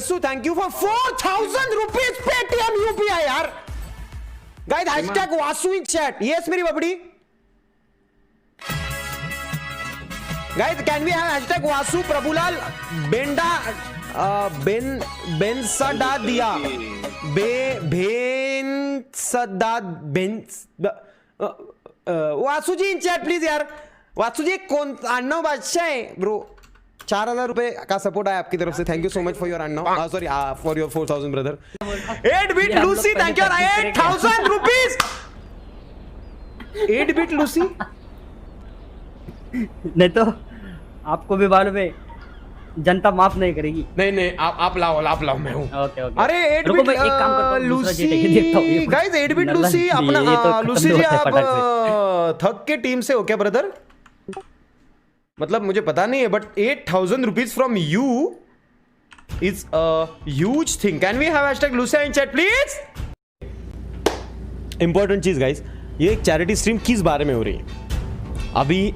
Versu, thank you for 4,000 rupees Paytm UPI यार. Guys, hashtag Vasu in chat. Yes, मेरी बबड़ी. Guys, can we have hashtag Vasu Prabhulal Benda Ben Sada दिया. Ben Sada ben Vasu ji in chat please यार. वासु जी कौन अन्नव बादशाह है bro. 4,000 रुपए का सपोर्ट है आपकी तरफ से. Thank you so much for your अन्नव. Sorry for your 4,000 brother. 8-bit Lucy thank you 8,000 rupees. 8-bit Lucy. नहीं तो आपको भी मालूम है जनता माफ नहीं करेगी. नहीं आप लाओ मैं हूँ. ओके. अरे 8-bit एक काम करता हूँ लूसी. गाइस 8-bit लूसी अपना लूसी जी आप थक के टीम से हो क्या ब्रदर. मतलब मुझे पता नहीं है but 8,000 rupees from you is a huge thing. Can we have hashtag Lucia in chat please. Important चीज गाइस, ये एक चैरिटी स्ट्रीम किस बारे में हो रही है. अभी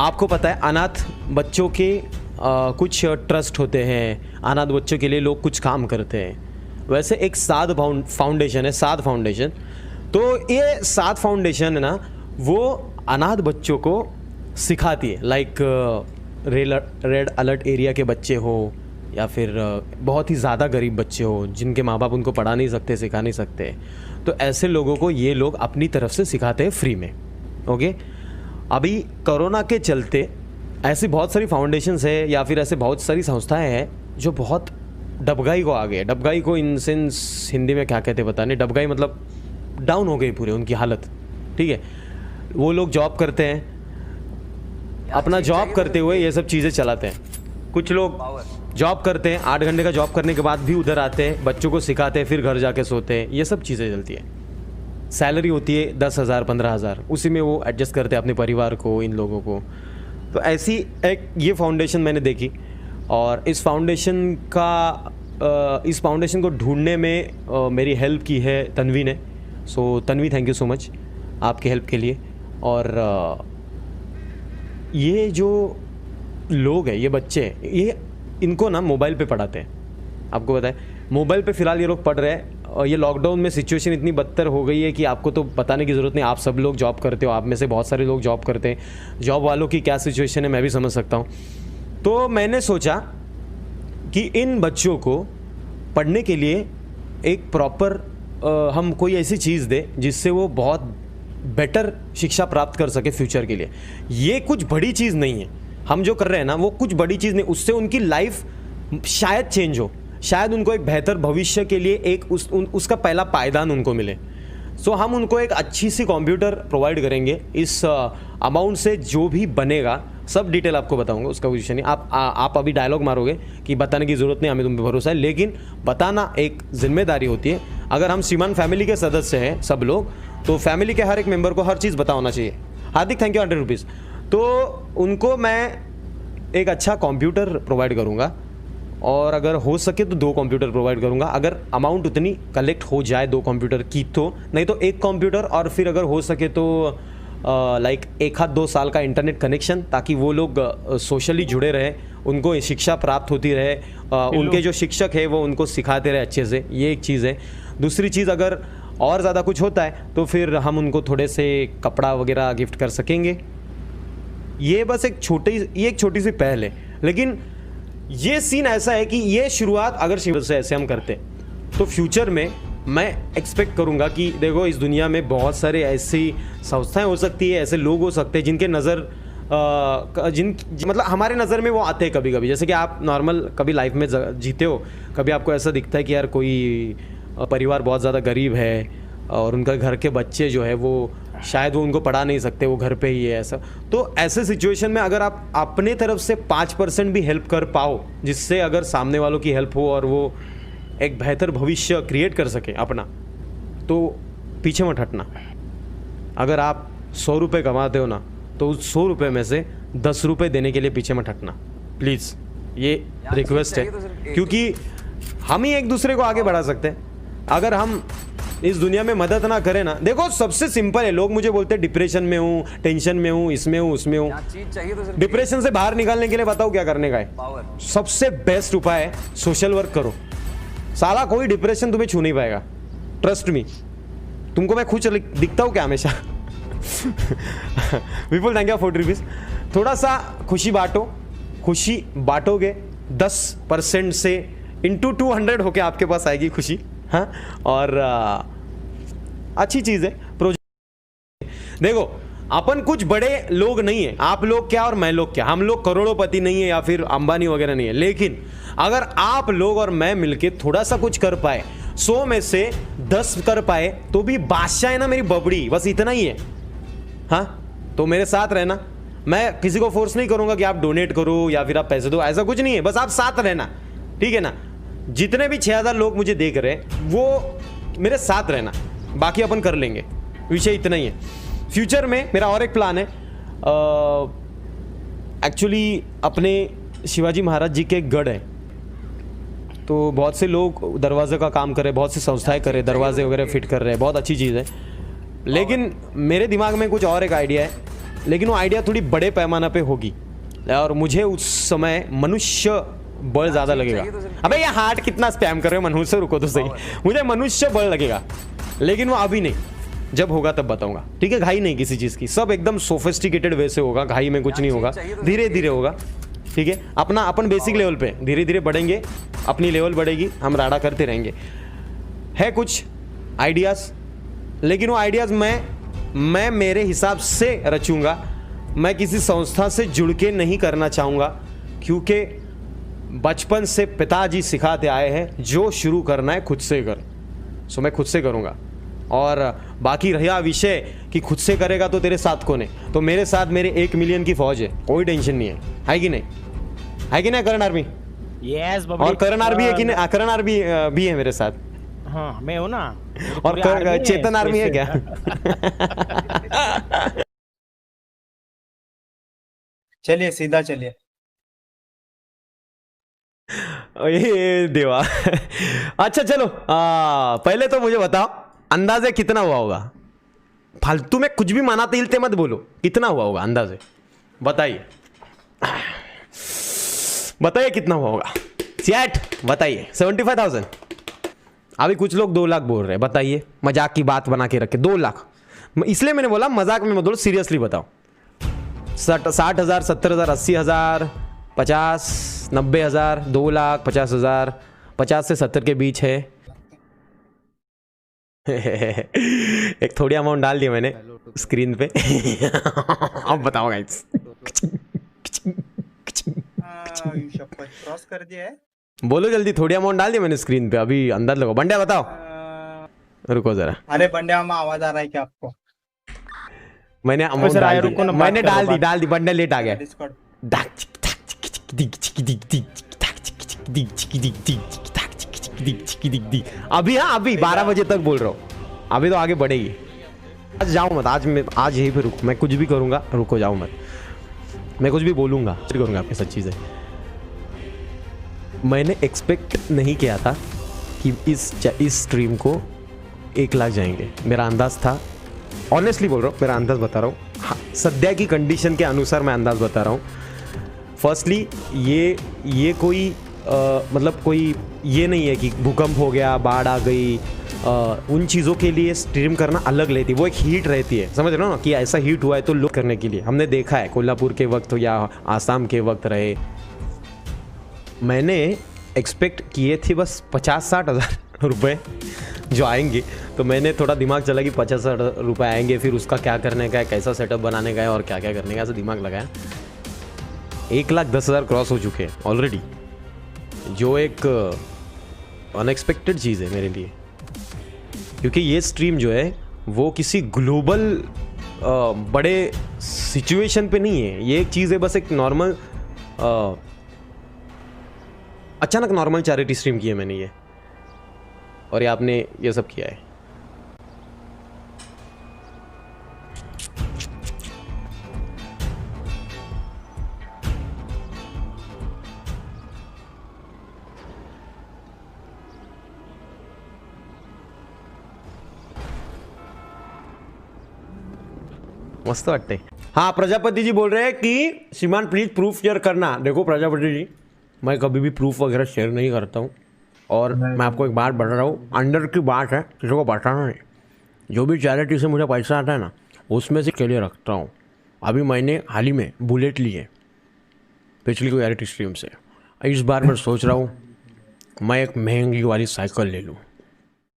आपको पता है अनाथ बच्चों के कुछ ट्रस्ट होते हैं. अनाथ बच्चों के लिए लोग कुछ काम करते हैं. वैसे एक साध फाउंडेशन है, साध फाउंडेशन. तो ये साध फाउंडेशन है ना, वो अनाथ बच्चों को सिखाती है. लाइक रेड अलर्ट एरिया के बच्चे हो या फिर बहुत ही ज़्यादा गरीब बच्चे हो जिनके माँ बाप उनको पढ़ा नहीं सकते, सिखा नहीं सकते, तो ऐसे लोगों को ये लोग अपनी तरफ से सिखाते हैं फ्री में. ओके. अभी कोरोना के चलते ऐसी बहुत सारी फाउंडेशंस है या फिर ऐसे बहुत सारी संस्थाएं हैं जो बहुत डबगाई को आ गए. डबगाई को इन सेंस हिंदी में क्या कहते हैं पता नहीं. डबगाई मतलब डाउन हो गई पूरे उनकी हालत. ठीक है. वो लोग जॉब करते हैं, अपना जॉब करते हुए ये सब चीज़ें चलाते हैं. कुछ लोग जॉब करते हैं, 8 घंटे का जॉब करने के बाद भी उधर आते हैं, बच्चों को सिखाते हैं, फिर घर जाके सोते हैं. ये सब चीज़ें चलती है. सैलरी होती है 10,000 15,000, उसी में वो एडजस्ट करते हैं अपने परिवार को, इन लोगों को. तो ऐसी एक ये फाउंडेशन मैंने देखी और इस फाउंडेशन को ढूंढने में मेरी हेल्प की है तन्वी ने. So Tanvi thank you so much आपकी हेल्प के लिए. और ये जो लोग हैं, ये बच्चे हैं, ये इनको ना मोबाइल पे पढ़ाते हैं. आपको पता है मोबाइल पे फ़िलहाल ये लोग पढ़ रहे हैं. और ये लॉकडाउन में सिचुएशन इतनी बदतर हो गई है कि आपको तो बताने की ज़रूरत नहीं. आप सब लोग जॉब करते हो, आप में से बहुत सारे लोग जॉब करते हैं. जॉब वालों की क्या सिचुएशन है मैं भी समझ सकता हूँ. तो मैंने सोचा कि इन बच्चों को पढ़ने के लिए एक प्रॉपर हम कोई ऐसी चीज़ दें जिससे वो बहुत बेटर शिक्षा प्राप्त कर सके फ्यूचर के लिए. ये कुछ बड़ी चीज़ नहीं है हम जो कर रहे हैं ना, वो कुछ बड़ी चीज़ नहीं. उससे उनकी लाइफ शायद चेंज हो, शायद उनको एक बेहतर भविष्य के लिए एक उसका पहला पायदान उनको मिले. सो हम उनको एक अच्छी सी कंप्यूटर प्रोवाइड करेंगे. इस अमाउंट से जो भी बनेगा सब डिटेल आपको बताऊंगा, उसका कुछ नहीं. आप अभी डायलॉग मारोगे कि बताने की ज़रूरत नहीं, हमें तुम पे भरोसा है, लेकिन बताना एक जिम्मेदारी होती है. अगर हम श्रीमान फैमिली के सदस्य हैं सब लोग, तो फैमिली के हर एक मेंबर को हर चीज़ पता होना चाहिए. हार्दिक थैंक यू 100 रुपीज़. तो उनको मैं एक अच्छा कंप्यूटर प्रोवाइड करूँगा और अगर हो सके तो 2 कंप्यूटर प्रोवाइड करूँगा. अगर अमाउंट उतनी कलेक्ट हो जाए 2 कंप्यूटर की तो, नहीं तो 1 कंप्यूटर और फिर अगर हो सके तो लाइक 1-2 साल का इंटरनेट कनेक्शन, ताकि वो लोग सोशली जुड़े रहे, उनको शिक्षा प्राप्त होती रहे, उनके जो शिक्षक है वो उनको सिखाते रहे अच्छे से. ये एक चीज़ है. दूसरी चीज़, अगर और ज़्यादा कुछ होता है तो फिर हम उनको थोड़े से कपड़ा वगैरह गिफ्ट कर सकेंगे. ये बस एक छोटी सी पहल है. लेकिन ये सीन ऐसा है कि ये शुरुआत अगर शिव से ऐसे हम करते तो फ्यूचर में मैं एक्सपेक्ट करूंगा कि देखो इस दुनिया में बहुत सारे ऐसी संस्थाएं हो सकती है, ऐसे लोग हो सकते हैं जिनके नज़र मतलब हमारे नज़र में वो आते हैं कभी कभी. जैसे कि आप नॉर्मल कभी लाइफ में जीते हो, कभी आपको ऐसा दिखता है कि यार कोई परिवार बहुत ज़्यादा गरीब है और उनका घर के बच्चे जो है वो शायद वो उनको पढ़ा नहीं सकते, वो घर पे ही है ऐसा. तो ऐसे सिचुएशन में अगर आप अपने तरफ से 5% भी हेल्प कर पाओ, जिससे अगर सामने वालों की हेल्प हो और वो एक बेहतर भविष्य क्रिएट कर सके अपना, तो पीछे मत हटना. अगर आप 100 रुपये कमाते हो ना, तो उस 100 रुपये में से 10 रुपये देने के लिए पीछे मत हटना प्लीज़. ये रिक्वेस्ट है, क्योंकि हम ही एक दूसरे को आगे बढ़ा सकते हैं. अगर हम इस दुनिया में मदद ना करें ना, देखो सबसे सिंपल है. लोग मुझे बोलते हैं डिप्रेशन में हूँ, टेंशन में हूँ, इसमें हूँ, उसमें हूँ. डिप्रेशन से बाहर निकालने के लिए बताओ क्या करने का है. सबसे बेस्ट उपाय है सोशल वर्क करो. साला कोई डिप्रेशन तुम्हें छू नहीं पाएगा, ट्रस्ट मी। तुमको मैं खुश दिखता हूँ क्या हमेशा? विपुल थैंक यू 40 रुपीज़। थोड़ा सा खुशी बांटो, खुशी बांटोगे 10% से इंटू 200 होके आपके पास आएगी खुशी। हाँ, और अच्छी चीज़ है प्रोजेक्ट। देखो अपन कुछ बड़े लोग नहीं है, आप लोग क्या और मैं लोग क्या, हम लोग करोड़ोंपति नहीं है या फिर अंबानी वगैरह नहीं है, लेकिन अगर आप लोग और मैं मिलके थोड़ा सा कुछ कर पाए, 100 में से 10 कर पाए तो भी बादशाह है ना मेरी बबड़ी, बस इतना ही है। हाँ, तो मेरे साथ रहना, मैं किसी को फोर्स नहीं करूंगा कि आप डोनेट करो या फिर आप पैसे दो, ऐसा कुछ नहीं है, बस आप साथ रहना, ठीक है ना। जितने भी 6000 लोग मुझे देख रहे हैं वो मेरे साथ रहना, बाकी अपन कर लेंगे, विषय इतना ही है। फ्यूचर में मेरा और एक प्लान है, एक्चुअली अपने शिवाजी महाराज जी के एक गढ़ है, तो बहुत से लोग दरवाजे का काम कर रहे हैं, बहुत सी संस्थाएं कर रहे हैं, दरवाजे वगैरह फिट कर रहे हैं, बहुत अच्छी चीज़ है। लेकिन मेरे दिमाग में कुछ और एक आइडिया है, लेकिन वो आइडिया थोड़ी बड़े पैमाने पे होगी और मुझे उस समय मनुष्य बल ज़्यादा लगेगा। अबे ये हार्ट कितना स्पैम कर रहे हो, मनुष्य रुको तो सही, मुझे मनुष्य बल लगेगा, लेकिन वो अभी नहीं, जब होगा तब बताऊंगा, ठीक है। घाई नहीं किसी चीज़ की, सब एकदम सोफिस्टिकेटेड वे से होगा, घाई में कुछ नहीं होगा, धीरे धीरे होगा, ठीक है। अपन बेसिक लेवल पे धीरे धीरे बढ़ेंगे, अपनी लेवल बढ़ेगी, हम राडा करते रहेंगे। है कुछ आइडियाज़, लेकिन वो आइडियाज़ मैं मेरे हिसाब से रचूंगा, मैं किसी संस्था से जुड़ के नहीं करना चाहूँगा, क्योंकि बचपन से पिताजी सिखाते आए हैं जो शुरू करना है खुद से कर, सो मैं खुद से करूँगा। और बाकी रहा विषय कि खुद से करेगा तो तेरे साथ कौन है, तो मेरे साथ मेरे 1 मिलियन की फौज है, कोई टेंशन नहीं है कि नहीं, है कि नहीं करण आर्मी? यस बबली। और करण आर्मी है कि नहीं? करण आर्मी भी है मेरे साथ। हाँ मैं हूँ ना। और चेतन आर्मी है क्या? चलिए सीधा चलिए। ये देवा। अच्छा चलो, पहले तो मुझे बताओ अंदाजे कितना हुआ होगा? फालतू में कुछ भी माना तिलते मत बोलो, कितना हुआ होगा अंदाजे बताइए, बताइए कितना हुआ होगा? चैट बताइए। 75,000। अभी कुछ लोग 2 लाख बोल रहे हैं, बताइए, मजाक की बात बना के रखे 2 लाख, इसलिए मैंने बोला मजाक में मत बोलो, सीरियसली बताओ। 60,000, 70,000, 80,000, 50, 90,000, 2 लाख, 50,000, 50 से 70 के बीच है। एक थोड़ी अमाउंट डाल दिया मैंने स्क्रीन पे। अब बताओ गाइस। क्रॉस कर दिया है, बोलो जल्दी, थोड़ी अमाउंट डाल दी मैंने स्क्रीन पे, अभी अंदाज लगाओ। बंड्या बताओ। रुको जरा, अरे बंड्या में आवाज आ रहा है क्या आपको? मैंने अमाउंट डाल दी, मैंने डाल दी, बंड्या लेट आ गया। डिस्कॉर्ड अभी, हाँ अभी 12 बजे तक बोल रहा हूँ, अभी तो आगे बढ़ेगी। आज जाओ मत, आज यहीं पे रुको, मैं कुछ भी करूँगा, रुको जाओ मत, मैं कुछ भी बोलूँगा करूँगा आपके साथ चीज़ें। मैंने एक्सपेक्ट नहीं किया था कि इस स्ट्रीम को 1 लाख जाएंगे, मेरा अंदाज़ था, ऑनेस्टली बोल रहा हूँ, मेरा अंदाज़ बता रहा हूँ, हाँ सद्या की कंडीशन के अनुसार मैं अंदाज़ बता रहा हूँ। फर्स्टली ये कोई मतलब कोई ये नहीं है कि भूकंप हो गया, बाढ़ आ गई, उन चीज़ों के लिए स्ट्रीम करना अलग लेती, वो एक हीट रहती है, समझ रहे हो ना, कि ऐसा हीट हुआ है तो लोग करने के लिए हमने देखा है, कोल्हापुर के वक्त या आसाम के वक्त रहे। मैंने एक्सपेक्ट किए थे बस 50-60 हज़ार रुपये जो आएंगे, तो मैंने थोड़ा दिमाग चला कि 50-60 रुपये आएंगे, फिर उसका क्या करने का है, कैसा सेटअप बनाने का है और क्या क्या करने का, ऐसा दिमाग लगाया। 1,10,000 क्रॉस हो चुके हैं ऑलरेडी, जो एक अनएक्सपेक्टेड चीज़ है मेरे लिए, क्योंकि ये स्ट्रीम जो है वो किसी ग्लोबल बड़े सिचुएशन पे नहीं है, ये एक चीज़ है बस एक नॉर्मल अचानक नॉर्मल चैरिटी स्ट्रीम की है मैंने ये, और ये आपने ये सब किया है। मस्त वाटते। हाँ, प्रजापति जी बोल रहे हैं कि श्रीमान प्लीज प्रूफ शेयर करना। देखो प्रजापति जी, मैं कभी भी प्रूफ वगैरह शेयर नहीं करता हूँ, और मैं आपको एक बात बता रहा हूँ, अंदर की बात है, किसी को बताना नहीं। जो भी चैरिटी से मुझे पैसा आता है ना, उसमें से के लिए रखता हूँ। अभी मैंने हाल ही में बुलेट ली है पिछली चैरिटी स्ट्रीम से। इस बार मैं सोच रहा हूँ मैं एक महंगी वाली साइकिल ले लूँ,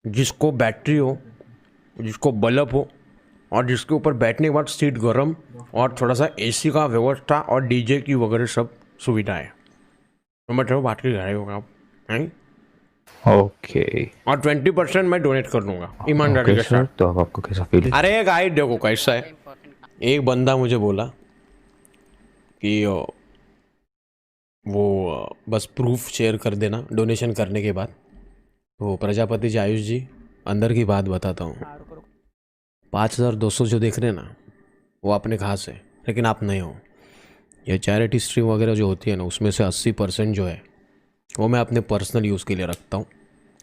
जिसको बैटरी हो, जिसको बल्ब हो, और जिसके ऊपर बैठने के बाद सीट गर्म और थोड़ा सा एसी का व्यवस्था और डीजे की वगैरह सब सुविधाएं। तो मैं चलो बात कर रहे होगा आप हैं, ओके और 20% मैं डोनेट कर दूंगा ईमानदारी के सर, साथ। तो अब आपको कैसा फील? अरे एक आई देखो कैसा है, एक बंदा मुझे बोला कि वो बस प्रूफ शेयर कर देना डोनेशन करने के बाद। तो प्रजापति जी, आयुष जी, अंदर की बात बताता हूँ, 5200 जो देख रहे हैं ना, वो अपने खास है, लेकिन आप नहीं हो। ये चैरिटी स्ट्रीम वगैरह जो होती है ना, उसमें से 80% जो है वो मैं अपने पर्सनल यूज़ के लिए रखता हूँ।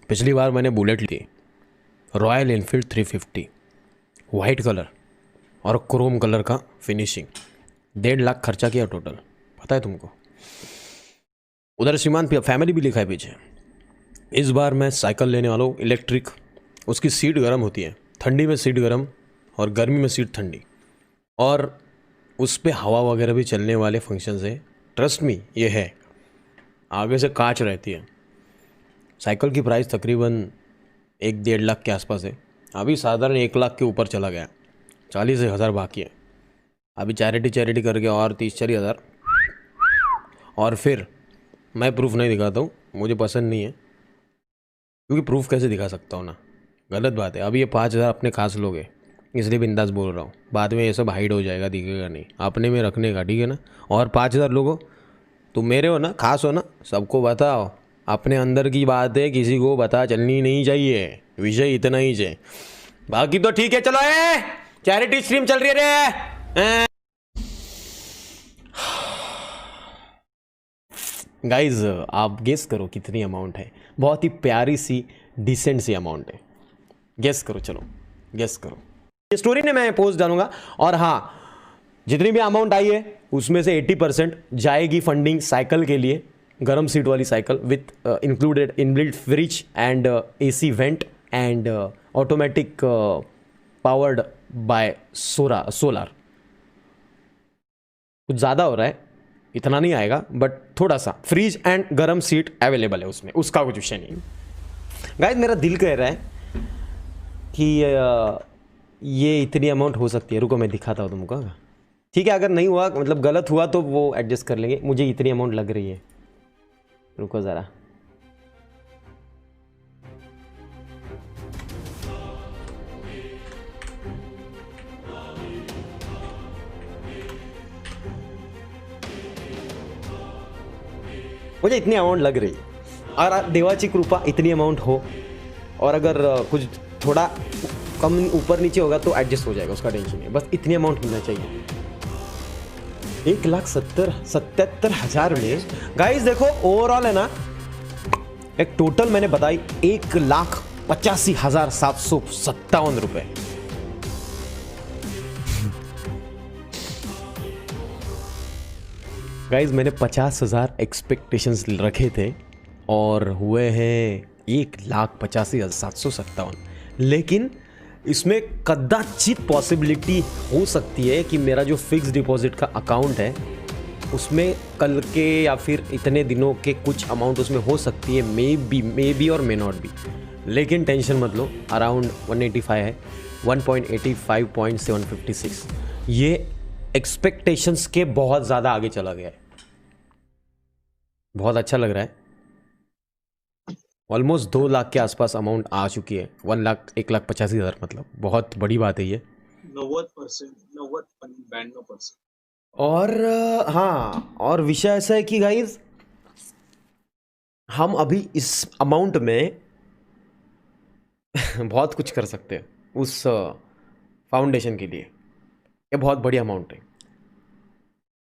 पिछली बार मैंने बुलेट ली, रॉयल एनफील्ड 350, वाइट कलर और क्रोम कलर का फिनिशिंग, 1.5 लाख खर्चा किया टोटल, पता है तुमको। उधर श्रीमान फैमिली भी लिखा है पीछे। इस बार मैं साइकिल लेने वाला हूँ इलेक्ट्रिक। उसकी सीट गर्म होती है, ठंडी में सीट गर्म और गर्मी में सीट ठंडी, और उस पर हवा वगैरह भी चलने वाले फंक्शन है। ट्रस्ट मी, ये है। आगे से कांच रहती है। साइकिल की प्राइस तकरीबन 1-1.5 लाख के आसपास है। अभी साधारण 1 लाख के ऊपर चला गया, 40,000 बाकी है। अभी चैरिटी करके और 30-40,000। और फिर मैं प्रूफ नहीं दिखाता हूँ, मुझे पसंद नहीं है, क्योंकि प्रूफ कैसे दिखा सकता हूँ ना, गलत बात है। अभी ये 5,000 अपने खास लोग हैं, इसलिए बिंदास बोल रहा हूँ। बाद में ये सब हाइड हो जाएगा, दिखेगा नहीं, अपने में रखने का, ठीक है ना। और 5,000 लोगों, तुम मेरे हो ना, खास हो ना, सबको बताओ। अपने अंदर की बात है, किसी को पता चलनी नहीं चाहिए, विषय इतना ही है। बाकी तो ठीक है, चलो चैरिटी स्ट्रीम चल रही है रे। गाइज आप गेस करो कितनी अमाउंट है। बहुत ही प्यारी सी डिसेंट सी अमाउंट है। गेस करो, चलो गेस करो। ये स्टोरी ने मैं पोस्ट डालूंगा। और हाँ, जितनी भी अमाउंट आई है उसमें से 80% जाएगी फंडिंग साइकिल के लिए, गरम सीट वाली cycle with included inbuilt fridge and AC vent and automatic powered by solar. कुछ ज़्यादा हो रहा है, इतना नहीं आएगा, बट थोड़ा सा। फ्रिज एंड गरम सीट अवेलेबल है उसमें, उसका कुछ विषय नहीं। गाइस मेरा दिल कह रहा है कि ये इतनी अमाउंट हो सकती है। रुको मैं दिखाता हूँ तुमको। ठीक है, अगर नहीं हुआ, मतलब गलत हुआ, तो वो एडजस्ट कर लेंगे। मुझे इतनी अमाउंट लग रही है, रुको ज़रा। मुझे इतनी अमाउंट लग रही है। और देवाची कृपा इतनी अमाउंट हो, और अगर कुछ थोड़ा कम ऊपर नीचे होगा तो एडजस्ट हो जाएगा, उसका टेंशन नहीं। बस इतनी अमाउंट मिलना चाहिए। 1,77,000 में गाइस देखो, ओवरऑल है ना, एक टोटल मैंने बताई 1,85,757 रुपए। गाइज मैंने 50,000 एक्सपेक्टेशंस रखे थे और हुए हैं 1,85,757। लेकिन इसमें कदाचित पॉसिबिलिटी हो सकती है कि मेरा जो फिक्स डिपॉजिट का अकाउंट है उसमें कल के या फिर इतने दिनों के कुछ अमाउंट उसमें हो सकती है, मे बी और मे नॉट बी। लेकिन टेंशन मत लो, अराउंड 185 है, 1.85.756। ये एक्सपेक्टेशंस के बहुत ज़्यादा आगे चला गया है। बहुत अच्छा लग रहा है। ऑलमोस्ट 2 लाख के आसपास अमाउंट आ चुकी है। 1,85,000 मतलब बहुत बड़ी बात है ये। 90%। और हाँ, और विषय ऐसा है कि गाइज हम अभी इस अमाउंट में बहुत कुछ कर सकते हैं उस फाउंडेशन के लिए। ये बहुत बड़ी अमाउंट है।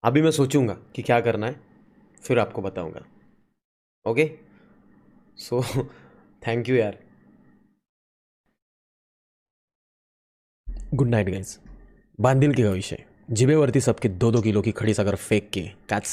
अभी मैं सोचूंगा कि क्या करना है, फिर आपको बताऊंगा। ओके, सो थैंक यू यार। Good night guys. बांधील की विषय जिभेवरती सबके 2-2 किलो की खडी साखर फेक के काच